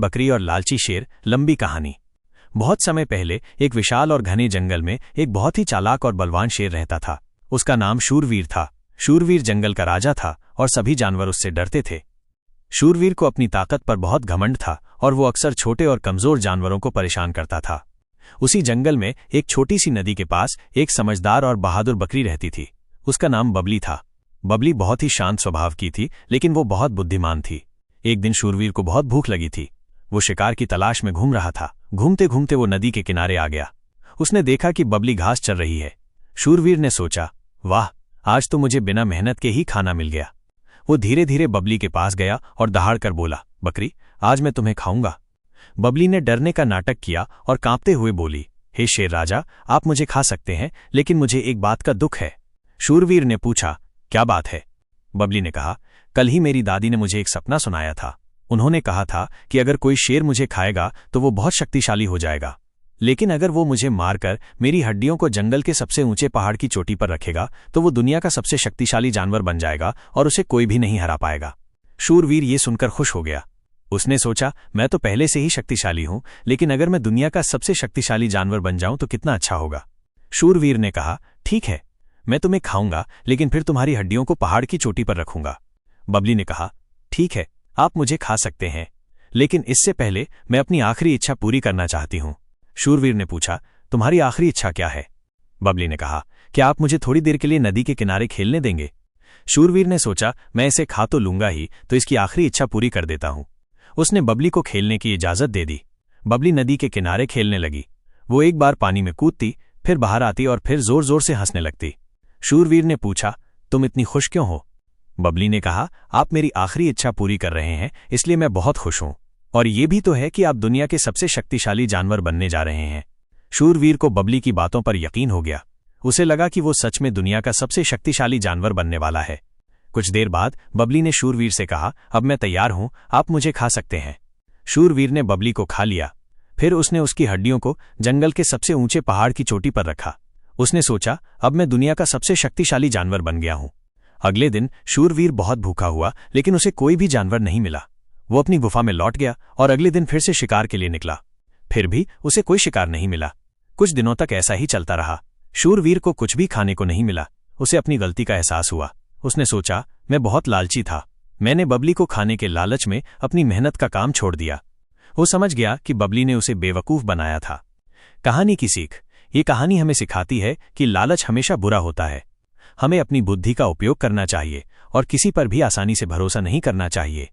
बकरी और लालची शेर। लंबी कहानी। बहुत समय पहले एक विशाल और घने जंगल में एक बहुत ही चालाक और बलवान शेर रहता था। उसका नाम शूरवीर था। शूरवीर जंगल का राजा था और सभी जानवर उससे डरते थे। शूरवीर को अपनी ताकत पर बहुत घमंड था और वो अक्सर छोटे और कमजोर जानवरों को परेशान करता था। उसी जंगल में एक छोटी सी नदी के पास एक समझदार और बहादुर बकरी रहती थी। उसका नाम बबली था। बबली बहुत ही शांत स्वभाव की थी, लेकिन वो बहुत बुद्धिमान थी। एक दिन शूरवीर को बहुत भूख लगी थी। वो शिकार की तलाश में घूम रहा था। घूमते घूमते वो नदी के किनारे आ गया। उसने देखा कि बबली घास चर रही है। शूरवीर ने सोचा, वाह, आज तो मुझे बिना मेहनत के ही खाना मिल गया। वो धीरे धीरे बबली के पास गया और दहाड़कर बोला, बकरी, आज मैं तुम्हें खाऊंगा। बबली ने डरने का नाटक किया और कांपते हुए बोली, हे शेर राजा, आप मुझे खा सकते हैं, लेकिन मुझे एक बात का दुख है। शूरवीर ने पूछा, क्या बात है? बबली ने कहा, कल ही मेरी दादी ने मुझे एक सपना सुनाया था। उन्होंने कहा था कि अगर कोई शेर मुझे खाएगा तो वो बहुत शक्तिशाली हो जाएगा, लेकिन अगर वो मुझे मारकर मेरी हड्डियों को जंगल के सबसे ऊंचे पहाड़ की चोटी पर रखेगा तो वो दुनिया का सबसे शक्तिशाली जानवर बन जाएगा और उसे कोई भी नहीं हरा पाएगा। शूरवीर ये सुनकर खुश हो गया। उसने सोचा, मैं तो पहले से ही शक्तिशाली हूं, लेकिन अगर मैं दुनिया का सबसे शक्तिशाली जानवर बन जाऊं तो कितना अच्छा होगा। शूरवीर ने कहा, ठीक है, मैं तुम्हें खाऊंगा, लेकिन फिर तुम्हारी हड्डियों को पहाड़ की चोटी पर रखूंगा। बबली ने कहा, ठीक है, आप मुझे खा सकते हैं, लेकिन इससे पहले मैं अपनी आखिरी इच्छा पूरी करना चाहती हूं। शूरवीर ने पूछा, तुम्हारी आखिरी इच्छा क्या है? बबली ने कहा, क्या आप मुझे थोड़ी देर के लिए नदी के किनारे खेलने देंगे? शूरवीर ने सोचा, मैं इसे खा तो लूंगा ही, तो इसकी आखिरी इच्छा पूरी कर देता हूं। उसने बबली को खेलने की इजाजत दे दी। बबली नदी के किनारे खेलने लगी। वो एक बार पानी में कूदती, फिर बाहर आती और फिर जोर जोर से हंसने लगती। शूरवीर ने पूछा, तुम इतनी खुश क्यों हो? बबली ने कहा, आप मेरी आखिरी इच्छा पूरी कर रहे हैं, इसलिए मैं बहुत खुश हूं, और ये भी तो है कि आप दुनिया के सबसे शक्तिशाली जानवर बनने जा रहे हैं। शूरवीर को बबली की बातों पर यकीन हो गया। उसे लगा कि वो सच में दुनिया का सबसे शक्तिशाली जानवर बनने वाला है। कुछ देर बाद बबली ने शूरवीर से कहा, अब मैं तैयार हूं, आप मुझे खा सकते हैं। शूरवीर ने बबली को खा लिया। फिर उसने उसकी हड्डियों को जंगल के सबसे ऊंचे पहाड़ की चोटी पर रखा। उसने सोचा, अब मैं दुनिया का सबसे शक्तिशाली जानवर बन गया हूं। अगले दिन शूरवीर बहुत भूखा हुआ, लेकिन उसे कोई भी जानवर नहीं मिला। वो अपनी गुफा में लौट गया और अगले दिन फिर से शिकार के लिए निकला। फिर भी उसे कोई शिकार नहीं मिला। कुछ दिनों तक ऐसा ही चलता रहा। शूरवीर को कुछ भी खाने को नहीं मिला। उसे अपनी गलती का एहसास हुआ। उसने सोचा, मैं बहुत लालची था। मैंने बबली को खाने के लालच में अपनी मेहनत का काम छोड़ दिया। वो समझ गया कि बबली ने उसे बेवकूफ बनाया था। कहानी की सीख। ये कहानी हमें सिखाती है कि लालच हमेशा बुरा होता है। हमें अपनी बुद्धि का उपयोग करना चाहिए और किसी पर भी आसानी से भरोसा नहीं करना चाहिए।